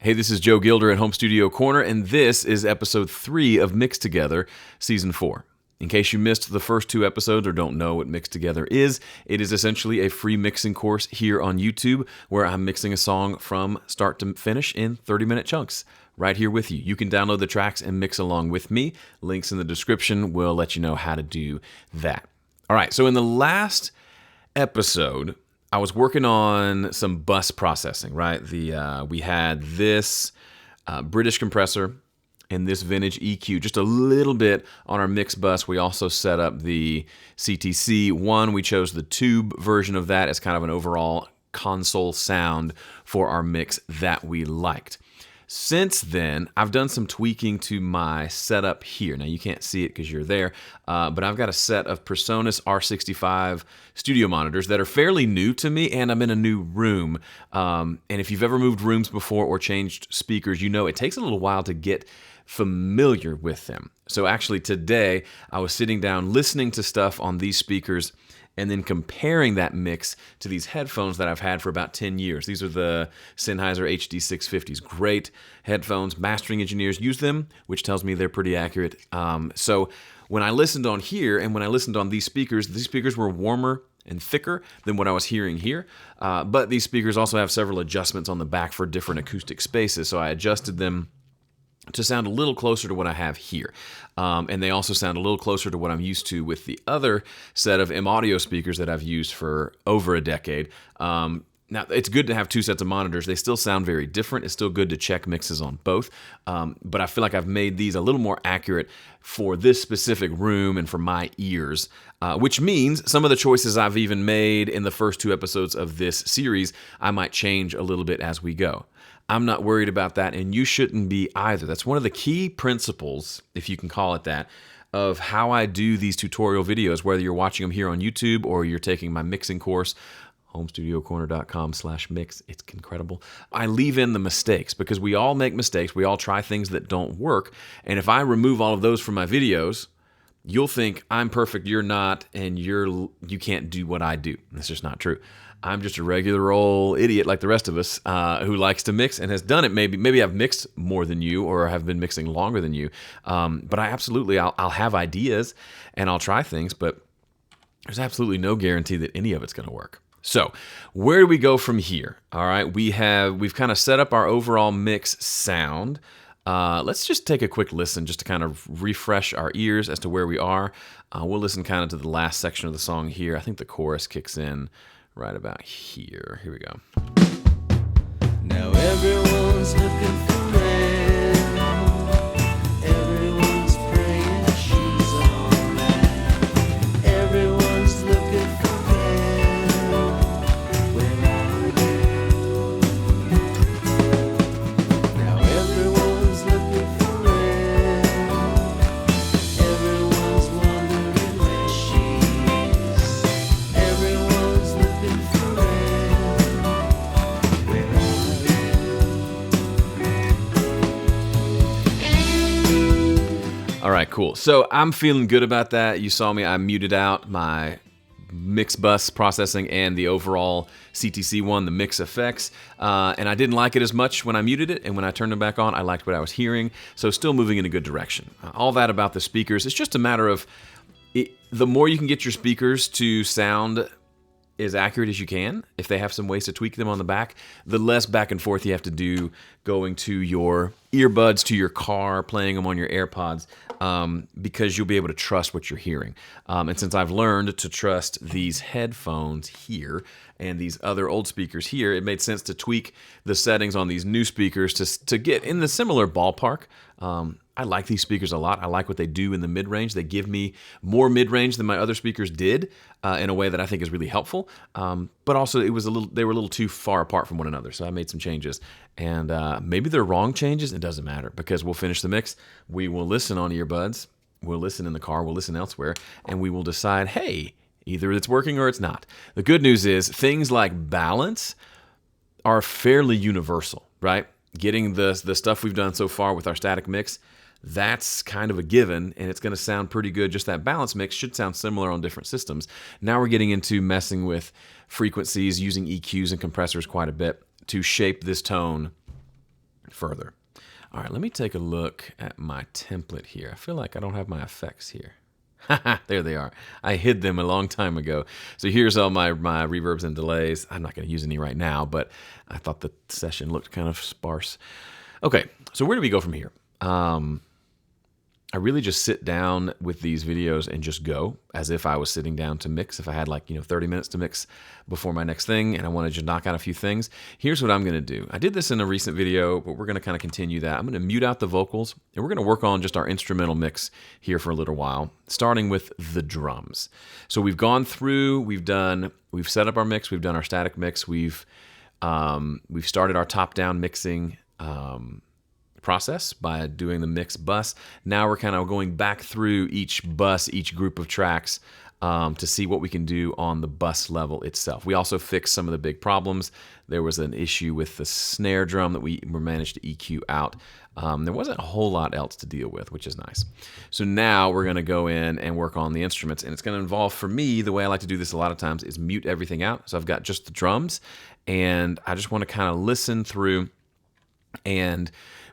Hey, this is Joe Gilder at Home Studio Corner, and this is episode 3 of Mixed Together, season 4. In case you missed the first 2 episodes or don't know what Mixed Together is, it is essentially a free mixing course here on YouTube where I'm mixing a song from start to finish in 30-minute chunks right here with you. You can download the tracks and mix along with me. Links in the description will let you know how to do that. All right, so in the last episode, I was working on some bus processing, right? We had this British compressor and this vintage EQ, just a little bit on our mix bus. We also set up the CTC one. We chose the tube version of that as kind of an overall console sound for our mix that we liked. Since then, I've done some tweaking to my setup here. Now, you can't see it because you're there, but I've got a set of PreSonus R65 studio monitors that are fairly new to me, and I'm in a new room. And if you've ever moved rooms before or changed speakers, you know it takes a little while to get familiar with them. So actually today, I was sitting down listening to stuff on these speakers and then comparing that mix to these headphones that I've had for about 10 years. These are the Sennheiser HD650s. Great headphones. Mastering engineers use them, which tells me they're pretty accurate. So when I listened on here and when I listened on these speakers were warmer and thicker than what I was hearing here. But these speakers also have several adjustments on the back for different acoustic spaces. So I adjusted them to sound a little closer to what I have here. And they also sound a little closer to what I'm used to with the other set of M-Audio speakers that I've used for over a decade. Now, it's good to have 2 sets of monitors. They still sound very different. It's still good to check mixes on both. But I feel like I've made these a little more accurate for this specific room and for my ears, which means some of the choices I've even made in the first 2 episodes of this series, I might change a little bit as we go. I'm not worried about that, and you shouldn't be either. That's one of the key principles, if you can call it that, of how I do these tutorial videos, whether you're watching them here on YouTube or you're taking my mixing course, homestudiocorner.com/mix. It's incredible. I leave in the mistakes because we all make mistakes. We all try things that don't work, and if I remove all of those from my videos, you'll think I'm perfect, you're not, and you can't do what I do. That's just not true. I'm just a regular old idiot like the rest of us who likes to mix and has done it. Maybe I've mixed more than you or have been mixing longer than you. But I'll have ideas and I'll try things, but there's absolutely no guarantee that any of it's going to work. So where do we go from here? All right, we've kind of set up our overall mix sound. Let's just take a quick listen just to kind of refresh our ears as to where we are. We'll listen kind of to the last section of the song here. I think the chorus kicks in right about here. Here we go. Now everyone's looking for Elle. Everyone's praying she's on that. Everyone's looking for Elle. Where are you? Now everyone's looking for Elle. Everyone's wondering where she is. Everyone's looking for Elle. Where are you? All right, cool. So I'm feeling good about that. You saw me, I muted out my mix bus processing and the overall CTC one, the mix effects. And I didn't like it as much when I muted it. And when I turned them back on, I liked what I was hearing. So still moving in a good direction. All that about the speakers, it's just a matter of the more you can get your speakers to sound as accurate as you can, if they have some ways to tweak them on the back, the less back and forth you have to do going to your earbuds, to your car, playing them on your AirPods, because you'll be able to trust what you're hearing. And since I've learned to trust these headphones here and these other old speakers here, it made sense to tweak the settings on these new speakers to get in the similar ballpark. I like these speakers a lot. I like what they do in the mid-range. They give me more mid-range than my other speakers did in a way that I think is really helpful. But also, they were a little too far apart from one another, so I made some changes. And maybe they're wrong changes. It doesn't matter because we'll finish the mix. We will listen on earbuds. We'll listen in the car. We'll listen elsewhere. And we will decide, hey, either it's working or it's not. The good news is things like balance are fairly universal, right? Getting the stuff we've done so far with our static mix, that's kind of a given, and it's going to sound pretty good. Just that balance mix should sound similar on different systems. Now we're getting into messing with frequencies, using EQs and compressors quite a bit to shape this tone further. All right, let me take a look at my template here. I feel like I don't have my effects here. There they are. I hid them a long time ago. So here's all my reverbs and delays. I'm not going to use any right now, but I thought the session looked kind of sparse. Okay, so where do we go from here? I really just sit down with these videos and just go as if I was sitting down to mix. If I had 30 minutes to mix before my next thing and I wanted to knock out a few things, here's what I'm going to do. I did this in a recent video, but we're going to kind of continue that. I'm going to mute out the vocals and we're going to work on just our instrumental mix here for a little while, starting with the drums. So we've gone through, we've set up our mix, we've done our static mix, we've started our top-down mixing process by doing the mix bus. Now we're kind of going back through each bus, each group of tracks to see what we can do on the bus level itself. We also fixed some of the big problems. There was an issue with the snare drum that we managed to EQ out. There wasn't a whole lot else to deal with, which is nice. So now we're going to go in and work on the instruments, and it's going to involve, for me, the way I like to do this a lot of times is mute everything out. So I've got just the drums, and I just want to kind of listen through and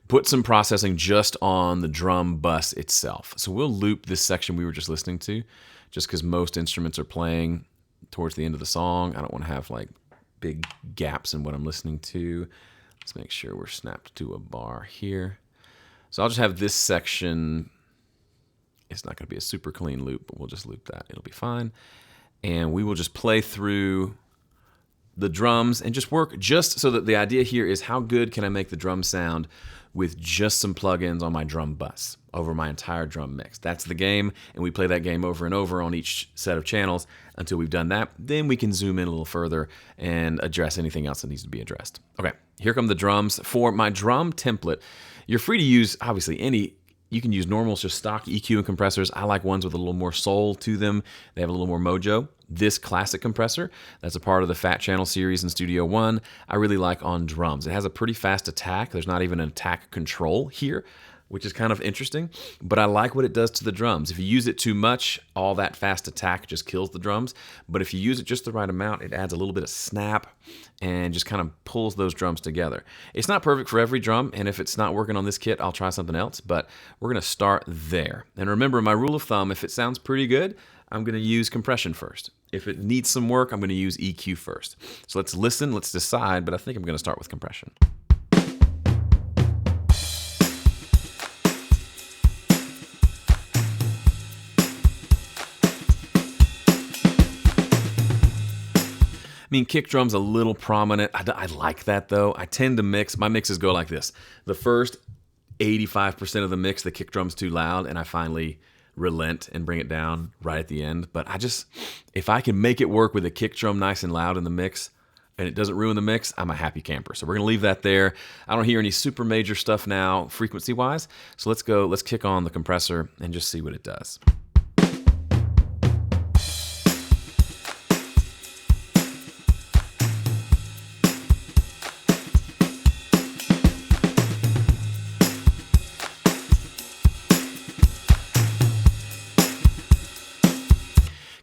put some processing just on the drum bus itself. So we'll loop this section we were just listening to, just because most instruments are playing towards the end of the song. I don't want to have big gaps in what I'm listening to. Let's make sure we're snapped to a bar here. So I'll just have this section. It's not going to be a super clean loop, but we'll just loop that. It'll be fine. And we will just play through the drums and just work just so that the idea here is how good can I make the drum sound with just some plugins on my drum bus over my entire drum mix. That's the game, and we play that game over and over on each set of channels until we've done that. Then we can zoom in a little further and address anything else that needs to be addressed. Okay, here come the drums. For my drum template, you're free to use, obviously, you can use normal, just stock EQ and compressors. I like ones with a little more soul to them. They have a little more mojo. This classic compressor, that's a part of the Fat Channel series in Studio One, I really like on drums. It has a pretty fast attack. There's not even an attack control here, which is kind of interesting, but I like what it does to the drums. If you use it too much, all that fast attack just kills the drums, but if you use it just the right amount, it adds a little bit of snap and just kind of pulls those drums together. It's not perfect for every drum, and if it's not working on this kit, I'll try something else, but we're gonna start there. And remember, my rule of thumb, if it sounds pretty good, I'm gonna use compression first. If it needs some work, I'm gonna use EQ first. So let's listen, let's decide, but I think I'm gonna start with compression. Kick drum's a little prominent. I like that though. I tend to mix, my mixes go like this. The first 85% of the mix, the kick drum's too loud, and I finally relent and bring it down right at the end. But if I can make it work with a kick drum nice and loud in the mix, and it doesn't ruin the mix, I'm a happy camper. So we're gonna leave that there. I don't hear any super major stuff now, frequency-wise. So let's kick on the compressor and just see what it does.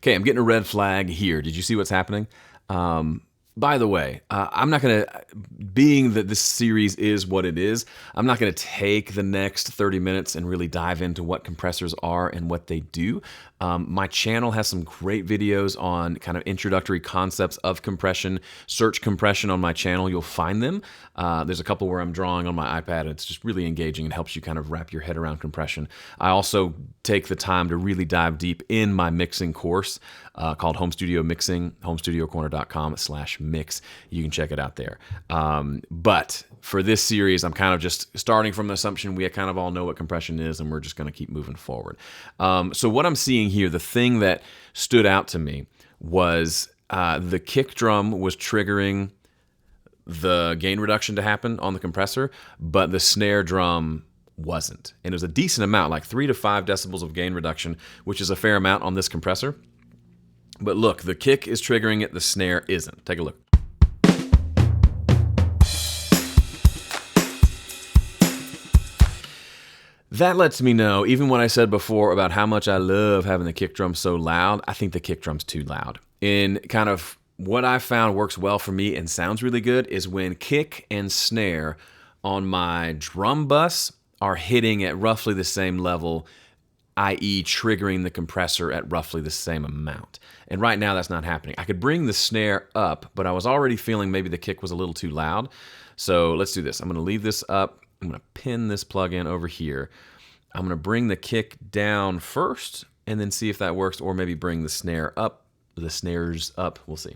Okay, I'm getting a red flag here. Did you see what's happening? By the way, I'm not going to, being that this series is what it is, I'm not going to take the next 30 minutes and really dive into what compressors are and what they do. My channel has some great videos on kind of introductory concepts of compression. Search compression on my channel, you'll find them. There's a couple where I'm drawing on my iPad, and it's just really engaging and helps you kind of wrap your head around compression. I also take the time to really dive deep in my mixing course called Home Studio Mixing, homestudiocorner.com/mix. You can check it out there. But for this series, I'm kind of just starting from the assumption we kind of all know what compression is, and we're just going to keep moving forward. So what I'm seeing here, the thing that stood out to me was the kick drum was triggering the gain reduction to happen on the compressor, but the snare drum wasn't. And it was a decent amount, like 3 to 5 decibels of gain reduction, which is a fair amount on this compressor. But look, the kick is triggering it, the snare isn't. Take a look. That lets me know, even when I said before about how much I love having the kick drum so loud, I think the kick drum's too loud. In kind of what I found works well for me and sounds really good is when kick and snare on my drum bus are hitting at roughly the same level, i.e. triggering the compressor at roughly the same amount. And right now that's not happening. I could bring the snare up, but I was already feeling maybe the kick was a little too loud. So let's do this. I'm gonna leave this up. I'm gonna pin this plug in over here. I'm gonna bring the kick down first and then see if that works, or maybe bring the snare up, the snares up, we'll see.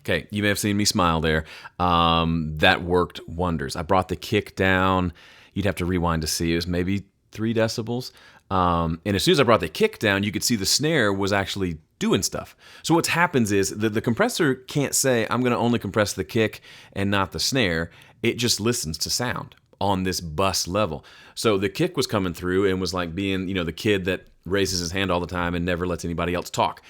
Okay, you may have seen me smile there. That worked wonders. I brought the kick down. You'd have to rewind to see. It was maybe 3 decibels. And as soon as I brought the kick down, you could see the snare was actually doing stuff. So what happens is the compressor can't say, I'm going to only compress the kick and not the snare. It just listens to sound on this bus level. So the kick was coming through and was like being, the kid that raises his hand all the time and never lets anybody else talk.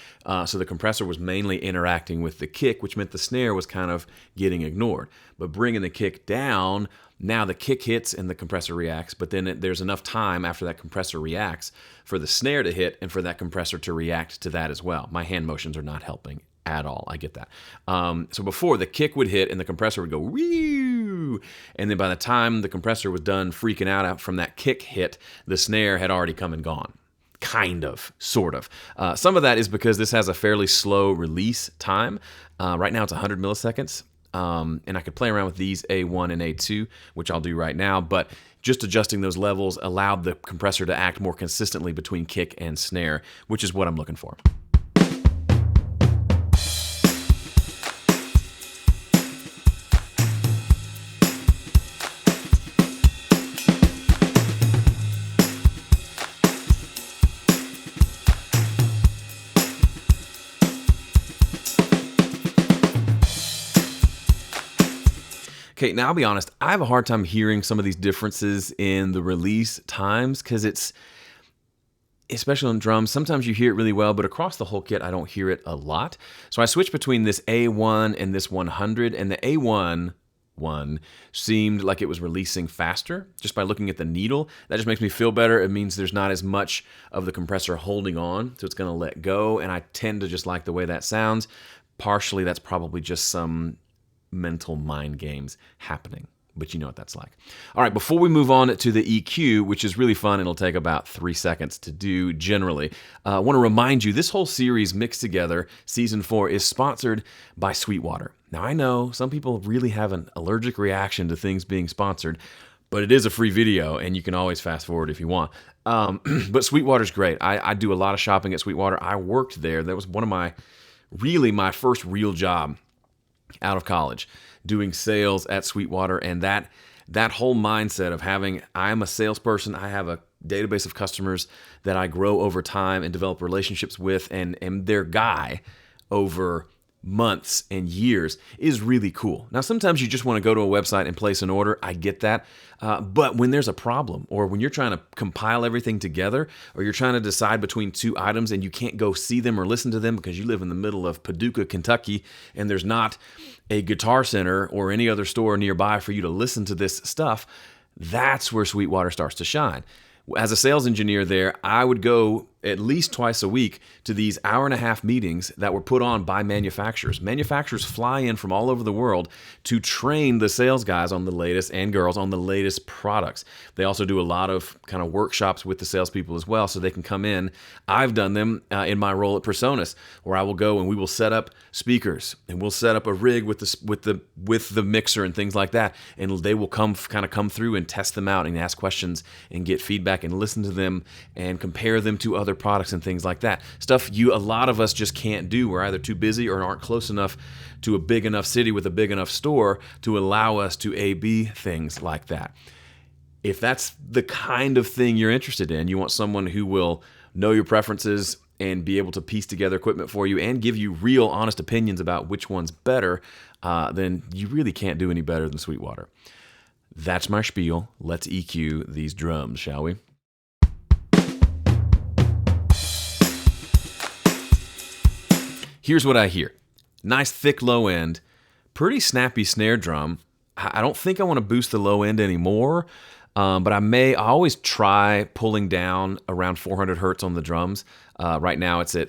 So the compressor was mainly interacting with the kick, which meant the snare was kind of getting ignored. But bringing the kick down, now the kick hits and the compressor reacts, but then there's enough time after that compressor reacts for the snare to hit and for that compressor to react to that as well. My hand motions are not helping at all. I get that. So before, the kick would hit and the compressor would go whew, and then by the time the compressor was done freaking out from that kick hit, the snare had already come and gone. Kind of, sort of. Some of that is because this has a fairly slow release time. Right now it's 100 milliseconds. And I could play around with these A1 and A2, which I'll do right now, but just adjusting those levels allowed the compressor to act more consistently between kick and snare, which is what I'm looking for. Okay, now I'll be honest, I have a hard time hearing some of these differences in the release times because it's, especially on drums, sometimes you hear it really well, but across the whole kit, I don't hear it a lot. So I switched between this A1 and this 100, and the A1 one seemed like it was releasing faster just by looking at the needle. That just makes me feel better. It means there's not as much of the compressor holding on, so it's going to let go, and I tend to just like the way that sounds. Partially, that's probably just some mental mind games happening, but you know what that's like. All right, before we move on to the EQ, which is really fun, it'll take about 3 seconds to do generally. I want to remind you, this whole series, Mixed Together, Season 4, is sponsored by Sweetwater. Now, I know some people really have an allergic reaction to things being sponsored, but it is a free video, and you can always fast forward if you want. But Sweetwater's great. I do a lot of shopping at Sweetwater. I worked there. That was one of my first real job out of college, doing sales at Sweetwater, and that whole mindset of having, I'm a salesperson, I have a database of customers that I grow over time and develop relationships with, and am their guy over months and years is really cool. Now, sometimes you just want to go to a website and place an order. I get that. But when there's a problem, or when you're trying to compile everything together, or you're trying to decide between 2 items and you can't go see them or listen to them because you live in the middle of Paducah, Kentucky, and there's not a Guitar Center or any other store nearby for you to listen to this stuff, that's where Sweetwater starts to shine. As a sales engineer there, I would go at least twice a week to these hour-and-a-half meetings that were put on by manufacturers. Manufacturers fly in from all over the world to train the sales guys on the latest, and girls on the latest products. They also do a lot of kind of workshops with the salespeople as well, so they can come in. I've done them in my role at Personas, where I will go and we will set up speakers, and we'll set up a rig with the mixer and things like that, and they will come through and test them out and ask questions and get feedback and listen to them and compare them to other products and things like that. Stuff a lot of us just can't do. We're either too busy or aren't close enough to a big enough city with a big enough store to allow us to A/B things like that. If that's the kind of thing you're interested in, you want someone who will know your preferences and be able to piece together equipment for you and give you real honest opinions about which one's better, then you really can't do any better than Sweetwater. That's my spiel. Let's EQ these drums, shall we? Here's what I hear. Nice thick low end, pretty snappy snare drum. I don't think I want to boost the low end anymore, but I always try pulling down around 400 hertz on the drums. Right now it's at,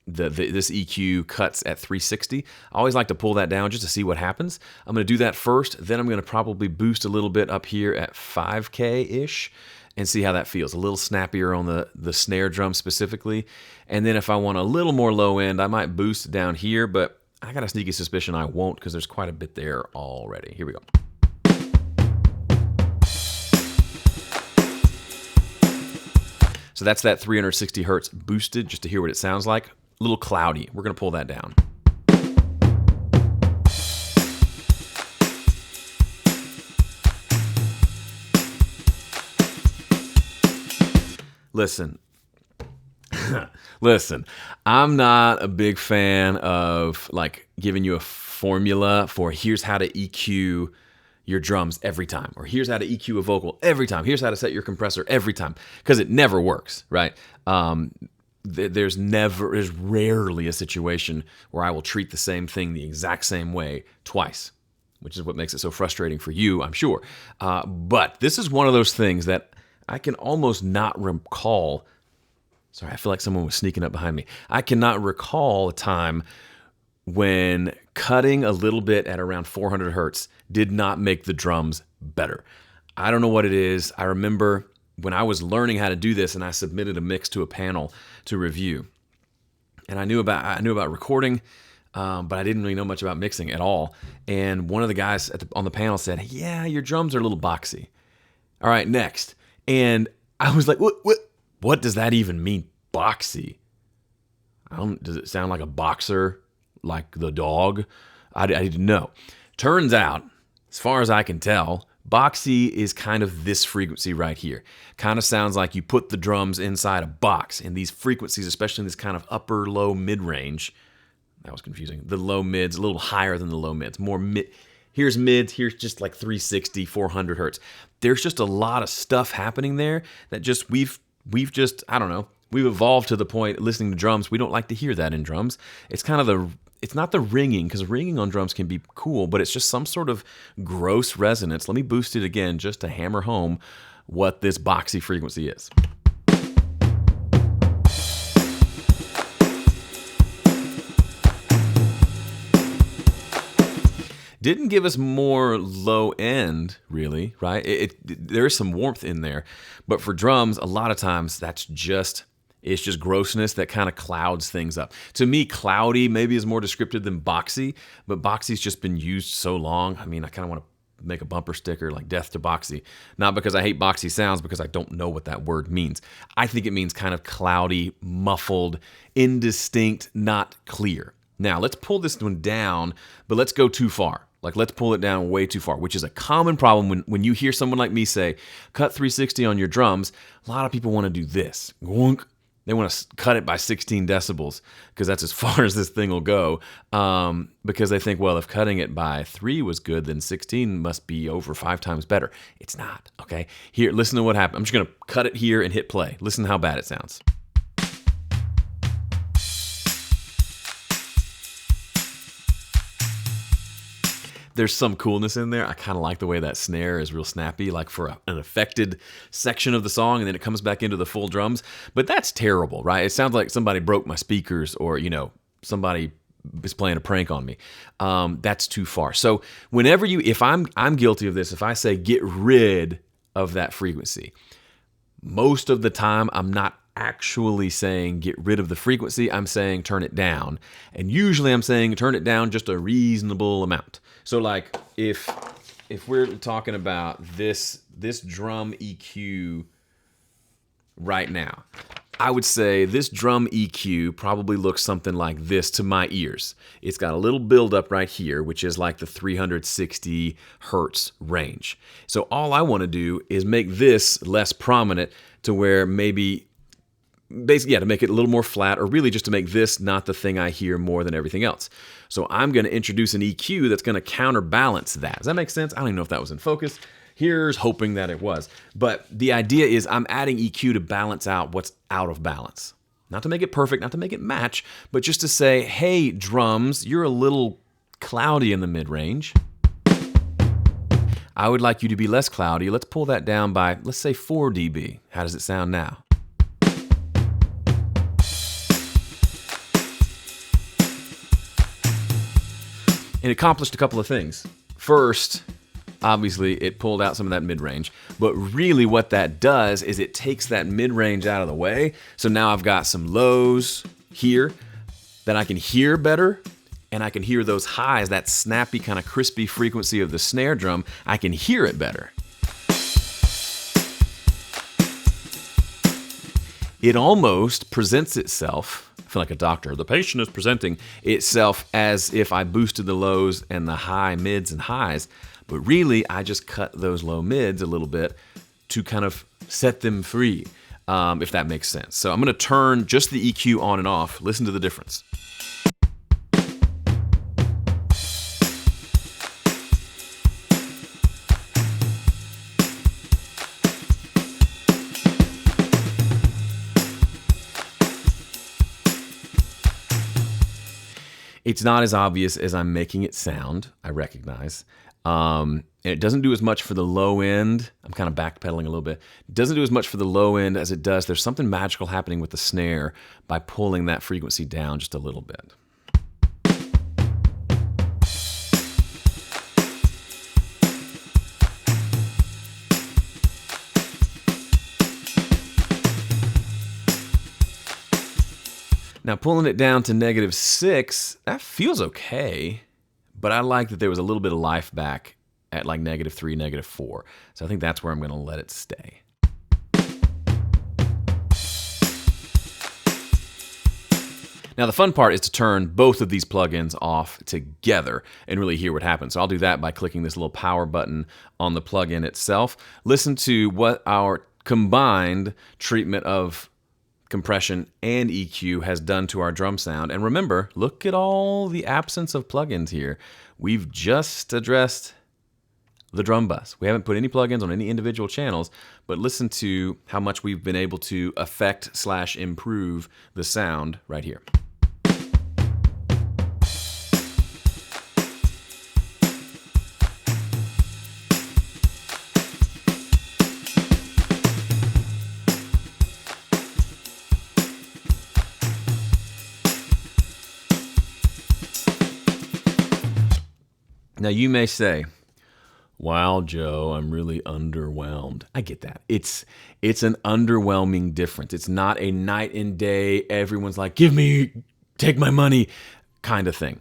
this EQ cuts at 360. I always like to pull that down just to see what happens. I'm going to do that first, then I'm going to probably boost a little bit up here at 5K-ish and see how that feels. A little snappier on the snare drum specifically. And then if I want a little more low end, I might boost down here, but I got a sneaky suspicion I won't because there's quite a bit there already. Here we go. So that's that 360 hertz boosted, just to hear what it sounds like. A little cloudy. We're going to pull that down. Listen, I'm not a big fan of like giving you a formula for here's how to EQ your drums every time, or here's how to EQ a vocal every time, here's how to set your compressor every time, because it never works, right? There's rarely a situation where I will treat the same thing the exact same way twice, which is what makes it so frustrating for you, I'm sure. But this is one of those things that I can almost not recall. Sorry, I feel like someone was sneaking up behind me. I cannot recall a time when cutting a little bit at around 400 hertz did not make the drums better. I don't know what it is. I remember when I was learning how to do this and I submitted a mix to a panel to review. And I knew about recording, but I didn't really know much about mixing at all. And one of the guys on the panel said, "Yeah, your drums are a little boxy. All right, next." And I was like, what does that even mean, boxy? Does it sound like a boxer, like the dog? I didn't know. Turns out, as far as I can tell, boxy is kind of this frequency right here. Kind of sounds like you put the drums inside a box, and these frequencies, especially in this kind of upper, low, mid-range, that was confusing. The low mids, a little higher than the low mids, more mid. Here's mids, here's just like 360, 400 hertz. There's just a lot of stuff happening there that just we've just, I don't know, we've evolved to the point listening to drums, we don't like to hear that in drums. It's kind of it's not the ringing, because ringing on drums can be cool, but it's just some sort of gross resonance. Let me boost it again just to hammer home what this boxy frequency is. Didn't give us more low end, really, right? There is some warmth in there, but for drums, a lot of times it's just grossness that kind of clouds things up. To me, cloudy maybe is more descriptive than boxy, but boxy's just been used so long. I mean, I kind of want to make a bumper sticker like death to boxy, not because I hate boxy sounds, because I don't know what that word means. I think it means kind of cloudy, muffled, indistinct, not clear. Now, let's pull this one down, but let's go too far. Like, let's pull it down way too far, which is a common problem when you hear someone like me say, cut 360 on your drums. A lot of people want to do this. They want to cut it by 16 decibels because that's as far as this thing will go, because they think, well, if cutting it by 3 was good, then 16 must be over 5 times better. It's not, okay? Here, listen to what happened. I'm just going to cut it here and hit play. Listen to how bad it sounds. There's some coolness in there. I kind of like the way that snare is real snappy, like for an affected section of the song, and then it comes back into the full drums. But that's terrible, right? It sounds like somebody broke my speakers, or, somebody is playing a prank on me. That's too far. So whenever if I'm guilty of this, if I say get rid of that frequency, most of the time I'm not actually saying get rid of the frequency. I'm saying turn it down. And usually I'm saying turn it down just a reasonable amount. So like if we're talking about this drum EQ right now, I would say this drum EQ probably looks something like this to my ears. It's got a little buildup right here, which is like the 360 hertz range. So all I want to do is make this less prominent to where maybe basically, yeah, to make it a little more flat, or really just to make this not the thing I hear more than everything else. So I'm going to introduce an EQ that's going to counterbalance that. Does that make sense? I don't even know if that was in focus. Here's hoping that it was. But the idea is I'm adding EQ to balance out what's out of balance. Not to make it perfect, not to make it match, but just to say, hey, drums, you're a little cloudy in the mid-range. I would like you to be less cloudy. Let's pull that down by, let's say, 4 dB. How does it sound now? It accomplished a couple of things. First, obviously, it pulled out some of that mid-range. But really what that does is it takes that mid-range out of the way. So now I've got some lows here that I can hear better. And I can hear those highs, that snappy, kind of crispy frequency of the snare drum. I can hear it better. It almost presents itself, I feel like a doctor, the patient is presenting itself as if I boosted the lows and the high mids and highs, but really I just cut those low mids a little bit to kind of set them free, if that makes sense. So I'm going to turn just the EQ on and off. Listen to the difference. It's not as obvious as I'm making it sound, I recognize. And it doesn't do as much for the low end. I'm kind of backpedaling a little bit. It doesn't do as much for the low end as it does. There's something magical happening with the snare by pulling that frequency down just a little bit. Now, pulling it down to -6, that feels okay, but I like that there was a little bit of life back at like -3, -4. So I think that's where I'm going to let it stay. Now, the fun part is to turn both of these plugins off together and really hear what happens. So I'll do that by clicking this little power button on the plugin itself. Listen to what our combined treatment of compression and EQ has done to our drum sound. And remember, look at all the absence of plugins here. We've just addressed the drum bus. We haven't put any plugins on any individual channels, but listen to how much we've been able to affect/improve the sound right here. Now, you may say, wow, Joe, I'm really underwhelmed. I get that. It's an underwhelming difference. It's not a night and day, everyone's like, take my money kind of thing.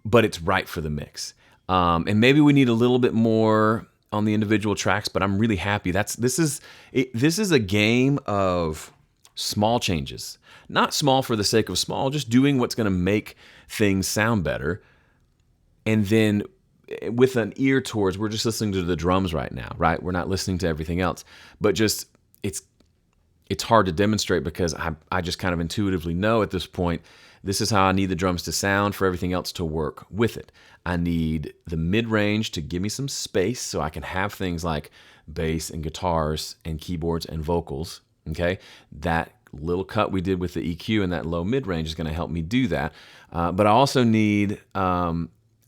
But it's right for the mix. And maybe we need a little bit more on the individual tracks, but I'm really happy. This is a game of small changes. Not small for the sake of small, just doing what's going to make things sound better. And then with an ear towards, we're just listening to the drums right now, right? We're not listening to everything else. But just, it's hard to demonstrate because I just kind of intuitively know at this point, this is how I need the drums to sound for everything else to work with it. I need the mid-range to give me some space so I can have things like bass and guitars and keyboards and vocals, okay? That little cut we did with the EQ and that low mid-range is going to help me do that. But I also need...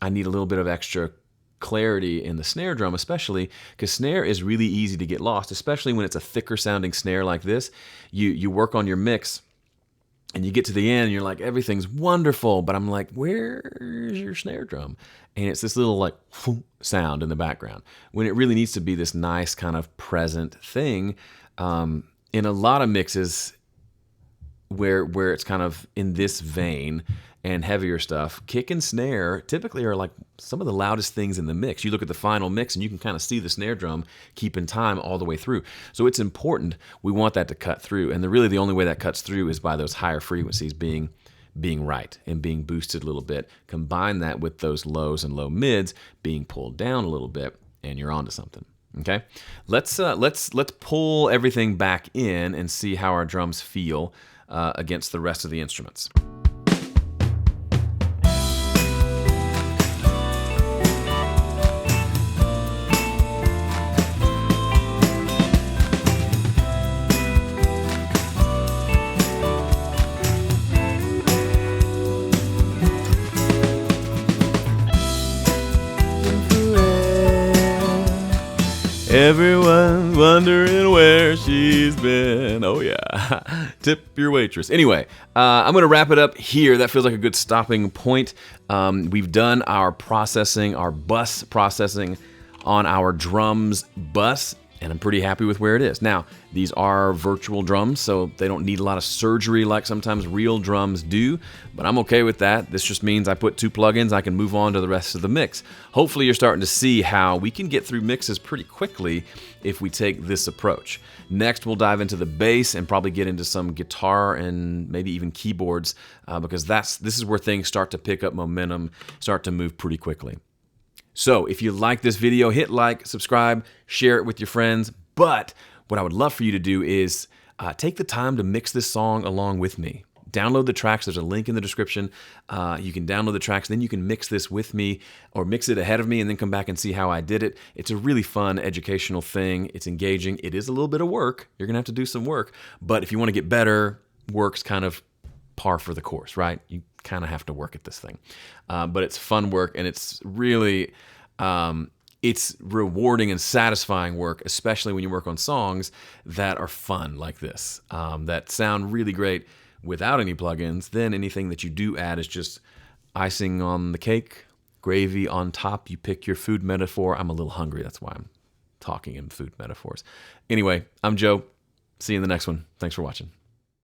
I need a little bit of extra clarity in the snare drum, especially because snare is really easy to get lost, especially when it's a thicker sounding snare like this. You work on your mix and you get to the end and you're like, everything's wonderful, but I'm like, where's your snare drum? And it's this little like sound in the background when it really needs to be this nice kind of present thing. In a lot of mixes where it's kind of in this vein and heavier stuff, kick and snare typically are like some of the loudest things in the mix. You look at the final mix and you can kind of see the snare drum keeping time all the way through. So it's important. We want that to cut through. And really the only way that cuts through is by those higher frequencies being right and being boosted a little bit. Combine that with those lows and low mids being pulled down a little bit and you're onto something. Okay, let's pull everything back in and see how our drums feel against the rest of the instruments. Everyone's wondering where she's been. Oh yeah, tip your waitress. Anyway, I'm gonna wrap it up here. That feels like a good stopping point. We've done our processing, our bus processing on our drums bus, and I'm pretty happy with where it is. Now, these are virtual drums, so they don't need a lot of surgery like sometimes real drums do, but I'm okay with that. This just means I put 2 plugins, I can move on to the rest of the mix. Hopefully you're starting to see how we can get through mixes pretty quickly if we take this approach. Next, we'll dive into the bass and probably get into some guitar and maybe even keyboards because this is where things start to pick up momentum, start to move pretty quickly. So if you like this video, hit like, subscribe, share it with your friends. But what I would love for you to do is take the time to mix this song along with me. Download the tracks. There's a link in the description. You can download the tracks. Then you can mix this with me or mix it ahead of me and then come back and see how I did it. It's a really fun educational thing. It's engaging. It is a little bit of work. You're going to have to do some work. But if you want to get better, work's kind of par for the course, right? You kind of have to work at this thing. But it's fun work, and it's really it's rewarding and satisfying work, especially when you work on songs that are fun like this, that sound really great without any plugins. Then anything that you do add is just icing on the cake, gravy on top. You pick your food metaphor. I'm a little hungry. That's why I'm talking in food metaphors. Anyway, I'm Joe. See you in the next one. Thanks for watching.